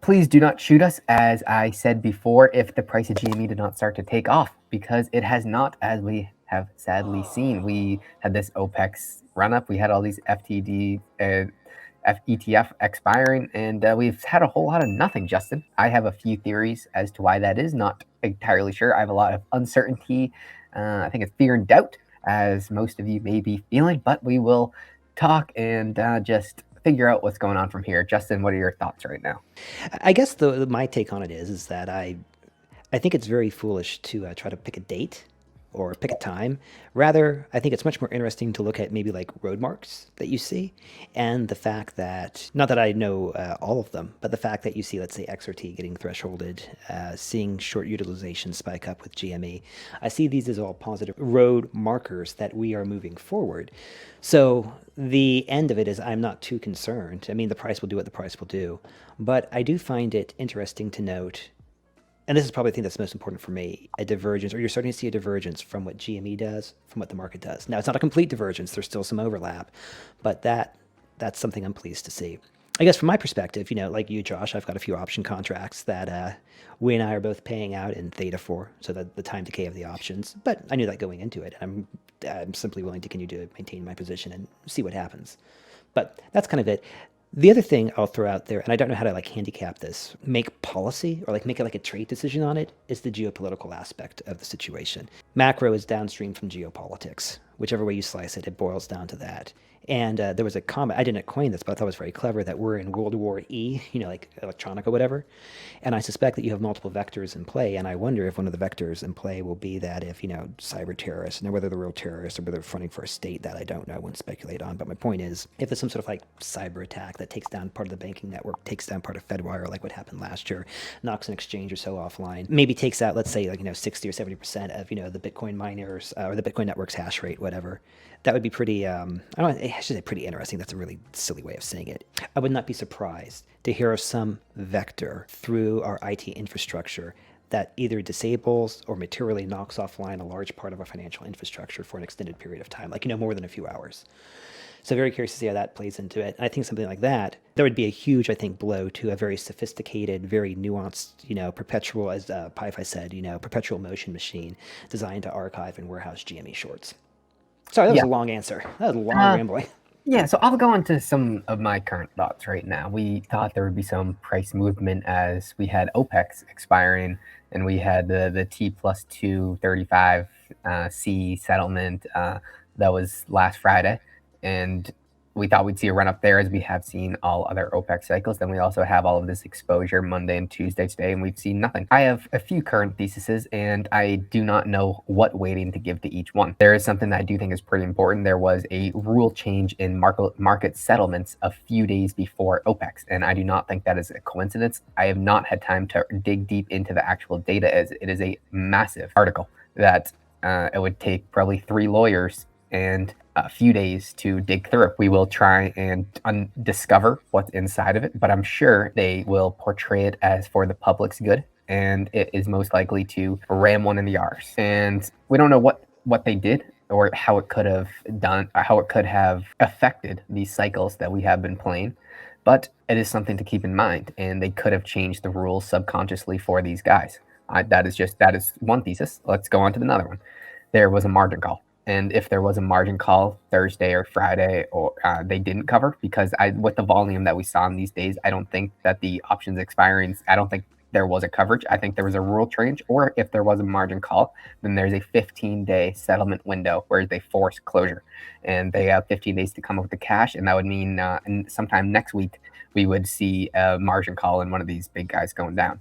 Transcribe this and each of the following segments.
Please do not shoot us, as I said before, if the price of GME did not start to take off, because it has not, as we have sadly seen. We had this OPEX run up, we had all these FTD ETF expiring, and we've had a whole lot of nothing, Justin. I have a few theories as to why that is, not entirely sure. I have a lot of uncertainty. I think it's fear and doubt, as most of you may be feeling, but we will talk and just figure out what's going on from here. Justin, what are your thoughts right now? I guess my take on it is that I think it's very foolish to try to pick a date or pick a time. Rather, I think it's much more interesting to look at maybe like road marks that you see, and the fact that, not that I know all of them, but the fact that you see, let's say, XRT getting thresholded, seeing short utilization spike up with GME. I see these as all positive road markers that we are moving forward. So the end of it is I'm not too concerned. I mean, the price will do what the price will do, but I do find it interesting to note, and this is probably the thing that's most important for me, a divergence, or you're starting to see a divergence from what GME does, from what the market does. Now, it's not a complete divergence. There's still some overlap, but that's something I'm pleased to see. I guess from my perspective, like you, Josh, I've got a few option contracts that we and I are both paying out in theta for, so that the time decay of the options. But I knew that going into it. I'm simply willing to continue to maintain my position and see what happens. But that's kind of it. The other thing I'll throw out there, and I don't know how to like handicap this, make policy or like make it like a trade decision on it, is the geopolitical aspect of the situation. Macro is downstream from geopolitics. Whichever way you slice it, it boils down to that. And there was a comment, I didn't coin this, but I thought it was very clever, that we're in World War E, like electronic or whatever. And I suspect that you have multiple vectors in play. And I wonder if one of the vectors in play will be that if, cyber terrorists, and whether they're real terrorists or whether they're fronting for a state, that I don't know, I wouldn't speculate on. But my point is, if there's some sort of like cyber attack that takes down part of the banking network, takes down part of Fedwire, like what happened last year, knocks an exchange or so offline, maybe takes out, let's say, 60 or 70% of, the Bitcoin miners or the Bitcoin network's hash rate, whatever. That would be pretty, I should say pretty interesting. That's a really silly way of saying it. I would not be surprised to hear of some vector through our IT infrastructure that either disables or materially knocks offline a large part of our financial infrastructure for an extended period of time, like, more than a few hours. So very curious to see how that plays into it. And I think something like that, there would be a huge, I think, blow to a very sophisticated, very nuanced, perpetual, as Pi-Fi said, perpetual motion machine designed to archive and warehouse GME shorts. Sorry, that was Yeah. a long answer. That was a long rambling. Yeah, so I'll go into some of my current thoughts right now. We thought there would be some price movement as we had OPEX expiring and we had the T plus 235 C settlement that was last Friday. And we thought we'd see a run up there, as we have seen all other OPEC cycles. Then we also have all of this exposure Monday and Tuesday today, and we've seen nothing. I have a few current theses, and I do not know what weighting to give to each one. There is something that I do think is pretty important. There was a rule change in market settlements a few days before OPEX, and I do not think that is a coincidence. I have not had time to dig deep into the actual data, as it is a massive article that it would take probably 3 lawyers and a few days to dig through. We will try and discover what's inside of it, but I'm sure they will portray it as for the public's good, and it is most likely to ram one in the arse. And we don't know what they did or how it could have affected these cycles that we have been playing. But it is something to keep in mind, and they could have changed the rules subconsciously for these guys. That is one thesis. Let's go on to another one. There was a margin call. And if there was a margin call Thursday or Friday, or they didn't cover, because with the volume that we saw in these days, I don't think that the options expiring, I don't think there was a coverage. I think there was a rule change, or if there was a margin call, then there's a 15-day settlement window where they force closure, and they have 15 days to come up with the cash, and that would mean sometime next week we would see a margin call and one of these big guys going down.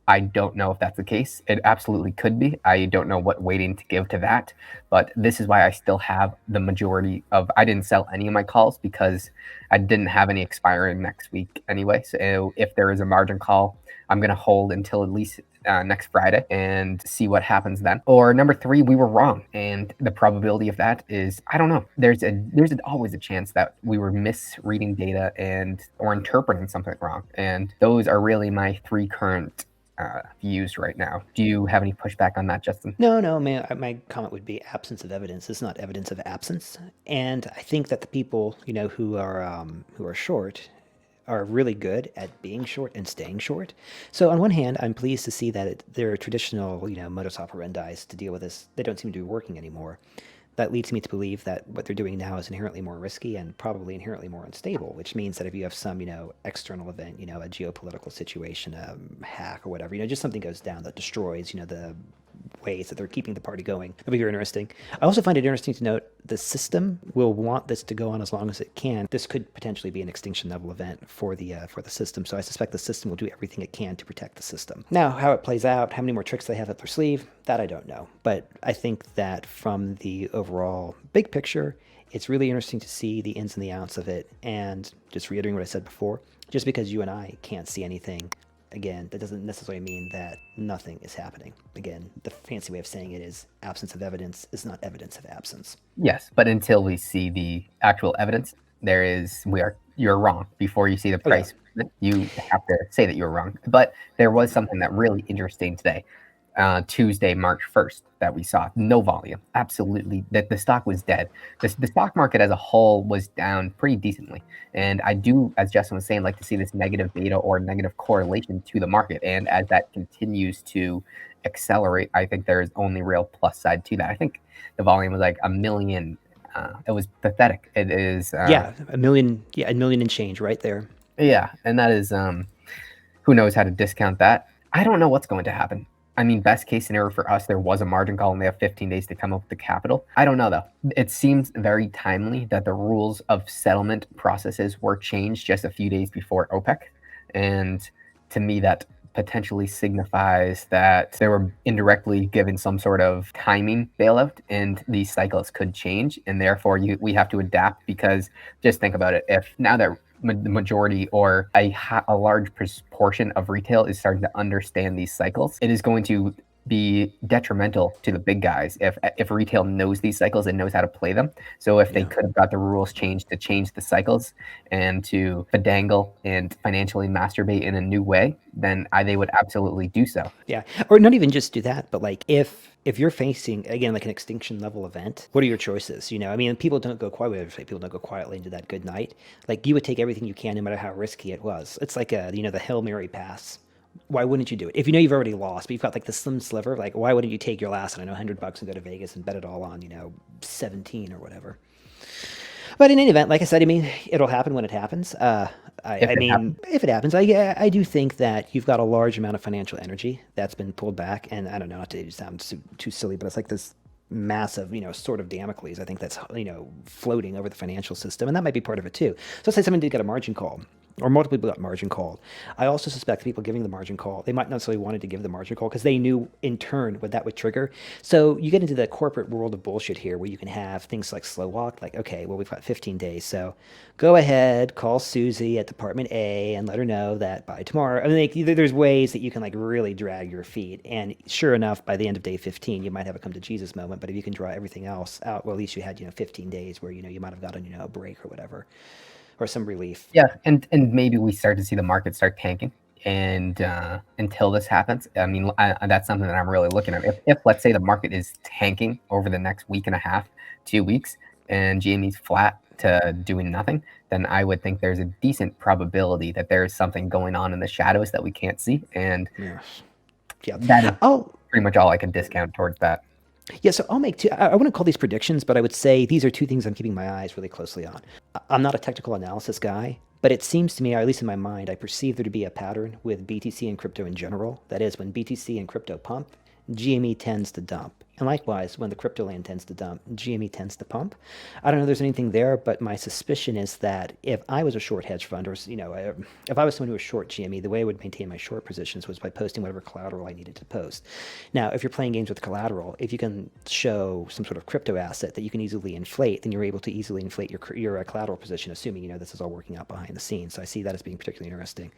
I don't know if that's the case. It absolutely could be. I don't know what weighting to give to that, but this is why I still have the majority of, I didn't sell any of my calls because I didn't have any expiring next week anyway. So if there is a margin call, I'm going to hold until at least next Friday and see what happens then. Or number 3, we were wrong. And the probability of that is, I don't know. There's always a chance that we were misreading data or interpreting something wrong. And those are really my 3 current views right now. Do you have any pushback on that, Justin? No, my comment would be absence of evidence is not evidence of absence. And I think that the people, who are short, are really good at being short and staying short. So on one hand, I'm pleased to see that their traditional, modus operandi to deal with this, they don't seem to be working anymore. That leads me to believe that what they're doing now is inherently more risky and probably inherently more unstable, which means that if you have some, external event, a geopolitical situation, a hack or whatever, just something goes down that destroys, the ways that they're keeping the party going. That'll be very interesting. I also find it interesting to note the system will want this to go on as long as it can. This could potentially be an extinction level event for the system. So I suspect the system will do everything it can to protect the system. Now, how it plays out, how many more tricks they have up their sleeve, that I don't know. But I think that from the overall big picture, it's really interesting to see the ins and the outs of it. And just reiterating what I said before, just because you and I can't see anything, again, that doesn't necessarily mean that nothing is happening. Again, the fancy way of saying it is absence of evidence is not evidence of absence. Yes, but until we see the actual evidence, you're wrong. Before you see the price, you have to say that you're wrong. But there was something that really interesting today. Tuesday, March 1st, that we saw. No volume. Absolutely. That the stock was dead. The stock market as a whole was down pretty decently. And I do, as Justin was saying, like to see this negative beta or negative correlation to the market. And as that continues to accelerate, I think there is only real plus side to that. I think the volume was like 1 million. It was pathetic. It is. A million and change right there. Yeah. And that is, who knows how to discount that. I don't know what's going to happen. I mean, best case scenario for us, there was a margin call and they have 15 days to come up with the capital. I don't know, though. It seems very timely that the rules of settlement processes were changed just a few days before OPEC. And to me, that potentially signifies that they were indirectly given some sort of timing bailout and these cycles could change. And therefore, we have to adapt because just think about it. If now that the majority or a large portion of retail is starting to understand these cycles, it is going to be detrimental to the big guys if retail knows these cycles and knows how to play them. So if they could have got the rules changed to change the cycles and to fadangle and financially masturbate in a new way, then they would absolutely do so. Yeah, or not even just do that, but like if you're facing, again, like an extinction level event, what are your choices? I mean, people don't go quietly into that good night. Like you would take everything you can, no matter how risky it was. It's like the Hail Mary pass. Why wouldn't you do it? If you know you've already lost, but you've got like the slim sliver, like why wouldn't you take your last, $100 and go to Vegas and bet it all on, 17 or whatever? But in any event, like I said, I mean, it'll happen when it happens. If it happens, I do think that you've got a large amount of financial energy that's been pulled back. And I don't know, not to sound too silly, but it's like this massive, sort of Damocles, I think that's, floating over the financial system. And that might be part of it too. So let's say someone did get a margin call, or multiple people got margin called. I also suspect the people giving the margin call, they might not necessarily wanted to give the margin call because they knew in turn what that would trigger. So you get into the corporate world of bullshit here where you can have things like slow walk, like, okay, well, we've got 15 days. So go ahead, call Susie at Department A and let her know that by tomorrow. I mean, there's ways that you can like really drag your feet. And sure enough, by the end of day 15, you might have a come to Jesus moment. But if you can draw everything else out, well, at least you had, 15 days where, you might have gotten, a break or whatever, or some relief. Yeah, and maybe we start to see the market start tanking, and until this happens, I mean, that's something that I'm really looking at. If let's say the market is tanking over the next week and a half, 2 weeks, and GME's flat to doing nothing, then I would think there's a decent probability that there is something going on in the shadows that we can't see, and that is pretty much all I can discount towards that. Yeah, so I'll make two. I wouldn't call these predictions, but I would say these are two things I'm keeping my eyes really closely on. I'm not a technical analysis guy, but it seems to me, or at least in my mind, I perceive there to be a pattern with BTC and crypto in general. That is, when BTC and crypto pump, GME tends to dump. And likewise, when the crypto land tends to dump, GME tends to pump. I don't know if there's anything there, but my suspicion is that if I was a short hedge fund, or if I was someone who was short GME, the way I would maintain my short positions was by posting whatever collateral I needed to post. Now, if you're playing games with collateral, if you can show some sort of crypto asset that you can easily inflate, then you're able to easily inflate your collateral position, assuming this is all working out behind the scenes. So I see that as being particularly interesting.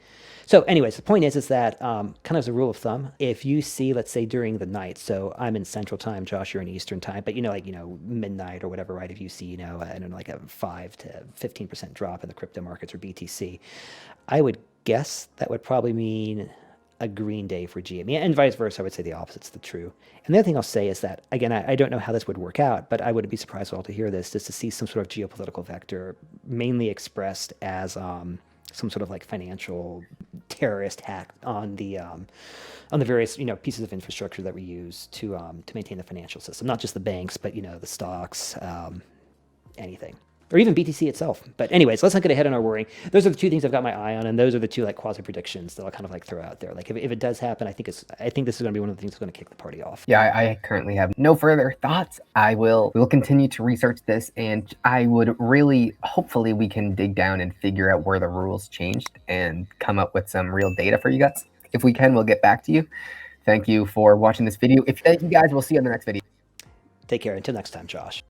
So, anyways, the point is that kind of as a rule of thumb, if you see, let's say during the night, so I'm in Central Time, Josh, you're in Eastern Time, but midnight or whatever, right? If you see, I don't know, like a 5 to 15% drop in the crypto markets or BTC, I would guess that would probably mean a green day for GME, and vice versa. I would say the opposite's the true. And the other thing I'll say is that, again, I don't know how this would work out, but I wouldn't be surprised at all to hear this, just to see some sort of geopolitical vector mainly expressed as some sort of like financial terrorist hack on the various pieces of infrastructure that we use to maintain the financial system, not just the banks, but the stocks, anything, or even BTC itself. But anyways, let's not get ahead on our worrying. Those are the two things I've got my eye on, and those are the two like quasi predictions that I'll kind of like throw out there. Like if it does happen, I think this is going to be one of the things that's going to kick the party off. Yeah, I currently have no further thoughts. We'll continue to research this, and I would really, hopefully we can dig down and figure out where the rules changed and come up with some real data for you guys. If we can, we'll get back to you. Thank you for watching this video. Thank you guys. We'll see you on the next video. Take care. Until next time, Josh.